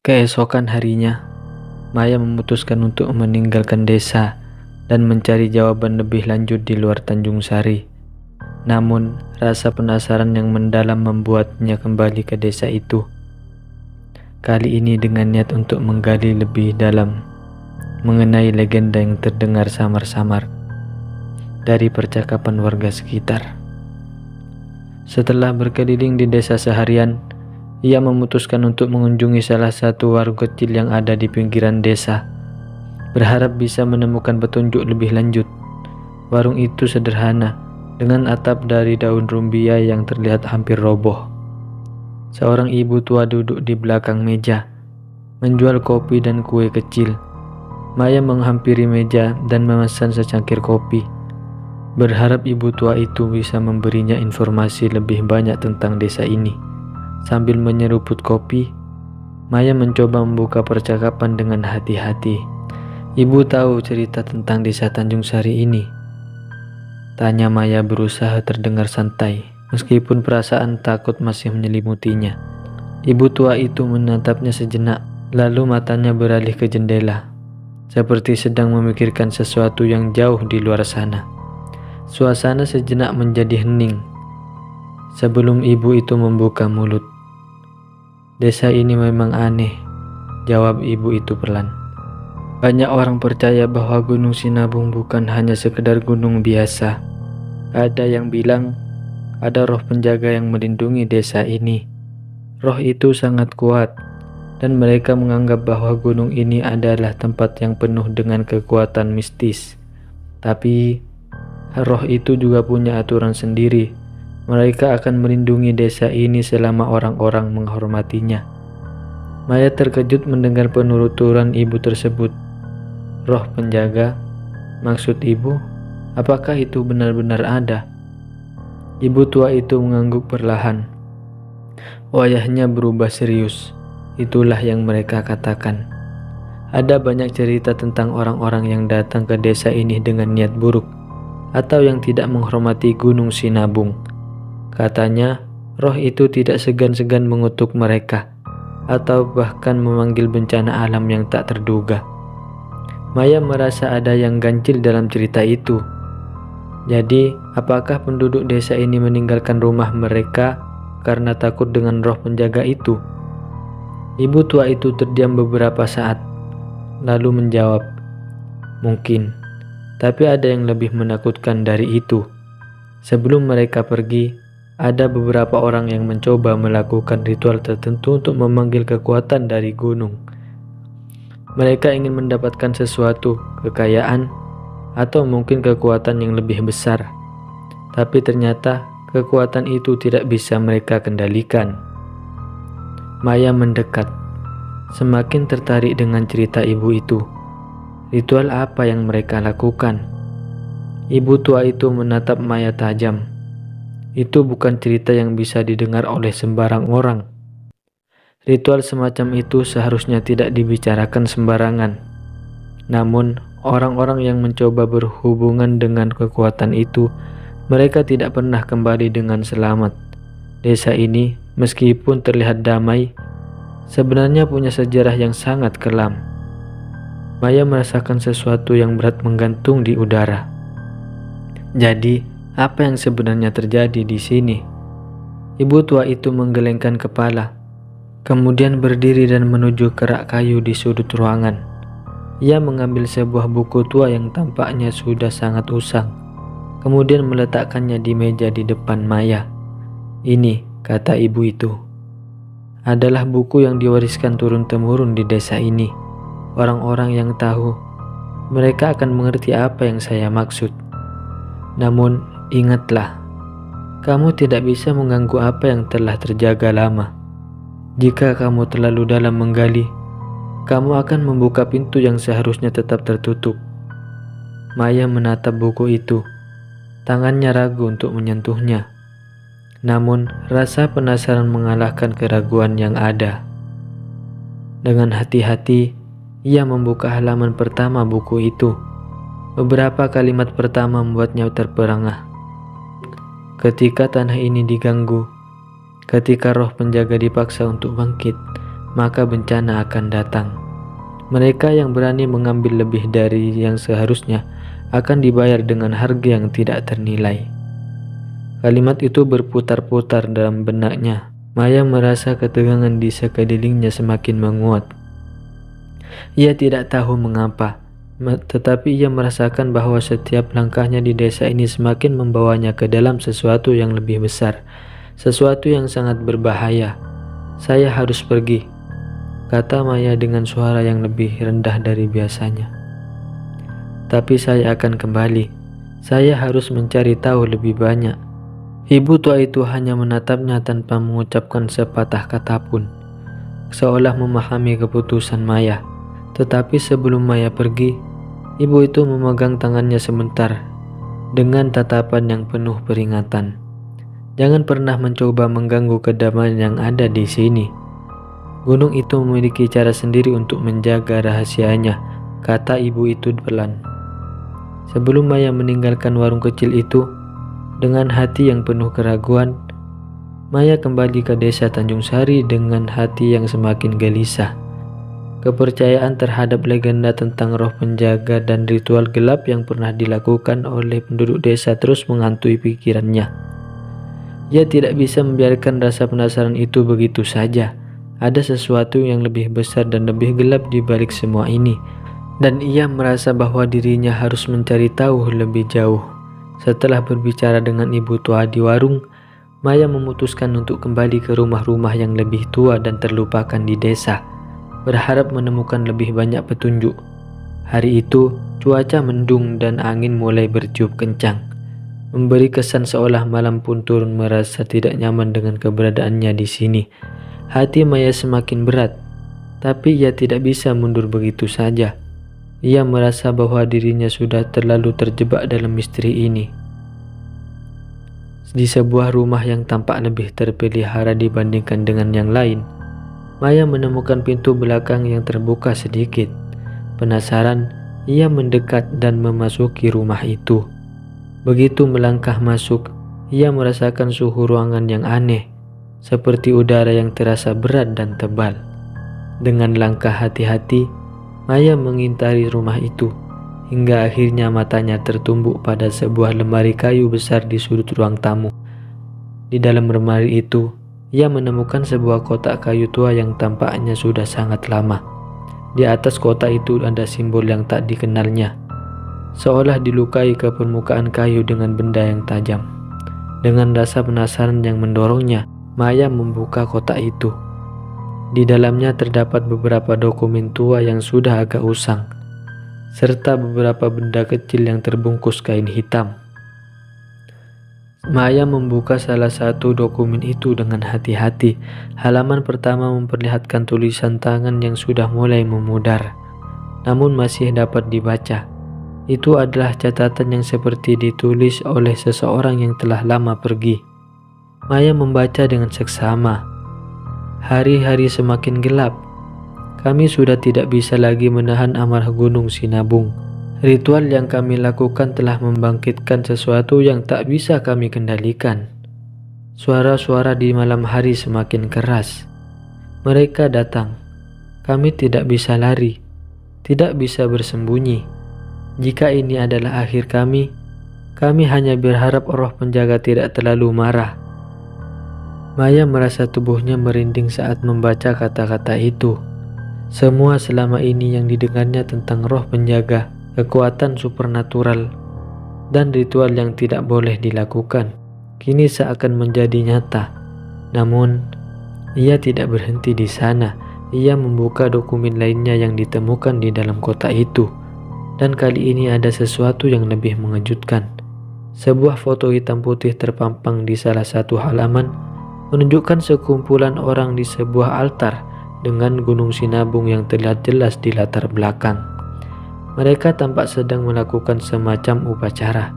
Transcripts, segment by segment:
Keesokan harinya, Maya memutuskan untuk meninggalkan desa dan mencari jawaban lebih lanjut di luar Tanjung Sari. Namun, rasa penasaran yang mendalam membuatnya kembali ke desa itu. Kali ini dengan niat untuk menggali lebih dalam mengenai legenda yang terdengar samar-samar dari percakapan warga sekitar. Setelah berkeliling di desa seharian, ia memutuskan untuk mengunjungi salah satu warung kecil yang ada di pinggiran desa, berharap bisa menemukan petunjuk lebih lanjut. Warung itu sederhana, dengan atap dari daun rumbia yang terlihat hampir roboh. Seorang ibu tua duduk di belakang meja, menjual kopi dan kue kecil. Maya menghampiri meja dan memesan secangkir kopi, berharap ibu tua itu bisa memberinya informasi lebih banyak tentang desa ini. Sambil menyeruput kopi, Maya mencoba membuka percakapan dengan hati-hati. "Ibu tahu cerita tentang desa Tanjung Sari ini?" tanya Maya berusaha terdengar santai, meskipun perasaan takut masih menyelimutinya. Ibu tua itu menatapnya sejenak, lalu matanya beralih ke jendela, seperti sedang memikirkan sesuatu yang jauh di luar sana. Suasana sejenak menjadi hening, sebelum ibu itu membuka mulut. "Desa ini memang aneh," jawab ibu itu perlahan. "Banyak orang percaya bahwa Gunung Sinabung bukan hanya sekedar gunung biasa. Ada yang bilang ada roh penjaga yang melindungi desa ini. Roh itu sangat kuat, dan mereka menganggap bahwa gunung ini adalah tempat yang penuh dengan kekuatan mistis. Tapi roh itu juga punya aturan sendiri. Mereka akan melindungi desa ini selama orang-orang menghormatinya." Maya terkejut mendengar penuturan ibu tersebut. "Roh penjaga? Maksud ibu, apakah itu benar-benar ada?" Ibu tua itu mengangguk perlahan. Wajahnya berubah serius. "Itulah yang mereka katakan. Ada banyak cerita tentang orang-orang yang datang ke desa ini dengan niat buruk, atau yang tidak menghormati Gunung Sinabung. Katanya, roh itu tidak segan-segan mengutuk mereka, atau bahkan memanggil bencana alam yang tak terduga." Maya merasa ada yang ganjil dalam cerita itu. Jadi, apakah penduduk desa ini meninggalkan rumah mereka karena takut dengan roh penjaga itu? Ibu tua itu terdiam beberapa saat, lalu menjawab, "Mungkin, tapi ada yang lebih menakutkan dari itu. Sebelum mereka pergi, ada beberapa orang yang mencoba melakukan ritual tertentu untuk memanggil kekuatan dari gunung. Mereka ingin mendapatkan sesuatu, kekayaan, atau mungkin kekuatan yang lebih besar. Tapi ternyata kekuatan itu tidak bisa mereka kendalikan." Maya mendekat, semakin tertarik dengan cerita ibu itu. Ritual apa yang mereka lakukan? Ibu tua itu menatap Maya tajam. Itu bukan cerita yang bisa didengar oleh sembarang orang. Ritual semacam itu seharusnya tidak dibicarakan sembarangan. Namun, orang-orang yang mencoba berhubungan dengan kekuatan itu, mereka tidak pernah kembali dengan selamat. Desa ini, meskipun terlihat damai, sebenarnya punya sejarah yang sangat kelam. Maya merasakan sesuatu yang berat menggantung di udara. Jadi, apa yang sebenarnya terjadi di sini? Ibu tua itu menggelengkan kepala, kemudian berdiri dan menuju ke rak kayu di sudut ruangan. Ia mengambil sebuah buku tua yang tampaknya sudah sangat usang, kemudian meletakkannya di meja di depan Maya. "Ini," kata ibu itu, "adalah buku yang diwariskan turun-temurun di desa ini. Orang-orang yang tahu, mereka akan mengerti apa yang saya maksud. Namun, ingatlah, kamu tidak bisa mengganggu apa yang telah terjaga lama. Jika kamu terlalu dalam menggali, kamu akan membuka pintu yang seharusnya tetap tertutup." Maya menatap buku itu. Tangannya ragu untuk menyentuhnya. Namun, rasa penasaran mengalahkan keraguan yang ada. Dengan hati-hati, ia membuka halaman pertama buku itu. Beberapa kalimat pertama membuatnya terperangah. "Ketika tanah ini diganggu, ketika roh penjaga dipaksa untuk bangkit, maka bencana akan datang. Mereka yang berani mengambil lebih dari yang seharusnya akan dibayar dengan harga yang tidak ternilai. Kalimat itu berputar-putar dalam benaknya. Maya merasa ketegangan di sekelilingnya semakin menguat. Ia tidak tahu mengapa, tetapi ia merasakan bahwa setiap langkahnya di desa ini semakin membawanya ke dalam sesuatu yang lebih besar, sesuatu yang sangat berbahaya. Saya harus pergi, kata Maya dengan suara yang lebih rendah dari biasanya. Tapi saya akan kembali. Saya harus mencari tahu lebih banyak. Ibu tua itu hanya menatapnya tanpa mengucapkan sepatah kata pun, seolah memahami keputusan Maya. Tetapi sebelum Maya pergi, ibu itu memegang tangannya sebentar dengan tatapan yang penuh peringatan. Jangan pernah mencoba mengganggu kedamaian yang ada di sini. Gunung itu memiliki cara sendiri untuk menjaga rahasianya, kata ibu itu pelan. Sebelum Maya meninggalkan warung kecil itu, dengan hati yang penuh keraguan, Maya kembali ke desa Tanjung Sari dengan hati yang semakin gelisah. Kepercayaan terhadap legenda tentang roh penjaga dan ritual gelap yang pernah dilakukan oleh penduduk desa terus menghantui pikirannya. Ia tidak bisa membiarkan rasa penasaran itu begitu saja. Ada sesuatu yang lebih besar dan lebih gelap di balik semua ini, dan ia merasa bahwa dirinya harus mencari tahu lebih jauh. Setelah berbicara dengan ibu tua di warung, Maya memutuskan untuk kembali ke rumah-rumah yang lebih tua dan terlupakan di desa, berharap menemukan lebih banyak petunjuk. Hari itu, cuaca mendung dan angin mulai bertiup kencang, memberi kesan seolah malam pun turun merasa tidak nyaman dengan keberadaannya di sini. Hati Maya semakin berat, tapi ia tidak bisa mundur begitu saja. Ia merasa bahwa dirinya sudah terlalu terjebak dalam misteri ini. Di sebuah rumah yang tampak lebih terpelihara dibandingkan dengan yang lain, Maya menemukan pintu belakang yang terbuka sedikit. Penasaran, ia mendekat dan memasuki rumah itu. Begitu melangkah masuk, ia merasakan suhu ruangan yang aneh, seperti udara yang terasa berat dan tebal. Dengan langkah hati-hati, Maya mengintari rumah itu, hingga akhirnya matanya tertumbuk pada sebuah lemari kayu besar di sudut ruang tamu. Di dalam lemari itu, ia menemukan sebuah kotak kayu tua yang tampaknya sudah sangat lama. Di atas kotak itu ada simbol yang tak dikenalnya, seolah dilukai ke permukaan kayu dengan benda yang tajam. Dengan rasa penasaran yang mendorongnya, Maya membuka kotak itu. Di dalamnya terdapat beberapa dokumen tua yang sudah agak usang, serta beberapa benda kecil yang terbungkus kain hitam. Maya membuka salah satu dokumen itu dengan hati-hati. Halaman pertama memperlihatkan tulisan tangan yang sudah mulai memudar, namun masih dapat dibaca. Itu adalah catatan yang seperti ditulis oleh seseorang yang telah lama pergi. Maya membaca dengan seksama. Hari-hari semakin gelap. Kami sudah tidak bisa lagi menahan amarah Gunung Sinabung. Ritual yang kami lakukan telah membangkitkan sesuatu yang tak bisa kami kendalikan. Suara-suara di malam hari semakin keras. Mereka datang. Kami tidak bisa lari, tidak bisa bersembunyi. Jika ini adalah akhir kami hanya berharap roh penjaga tidak terlalu marah. Maya merasa tubuhnya merinding saat membaca kata-kata itu. Semua selama ini yang didengarnya tentang roh penjaga, kekuatan supernatural, dan ritual yang tidak boleh dilakukan, kini seakan menjadi nyata. Namun, ia tidak berhenti di sana. Ia membuka dokumen lainnya yang ditemukan di dalam kotak itu. Dan kali ini ada sesuatu yang lebih mengejutkan. Sebuah foto hitam putih terpampang di salah satu halaman, menunjukkan sekumpulan orang di sebuah altar dengan Gunung Sinabung yang terlihat jelas di latar belakang. Mereka tampak sedang melakukan semacam upacara.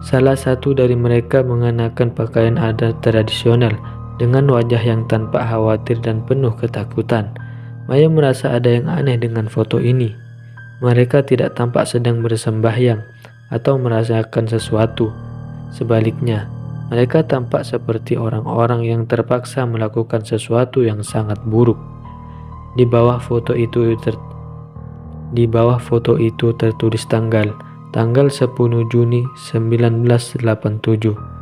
Salah satu dari mereka mengenakan pakaian adat tradisional dengan wajah yang tanpa khawatir dan penuh ketakutan. Maya merasa ada yang aneh dengan foto ini. Mereka tidak tampak sedang bersembahyang atau merasakan sesuatu. Sebaliknya, mereka tampak seperti orang-orang yang terpaksa melakukan sesuatu yang sangat buruk. Di bawah foto itu tertulis tanggal 10 Juni 1987.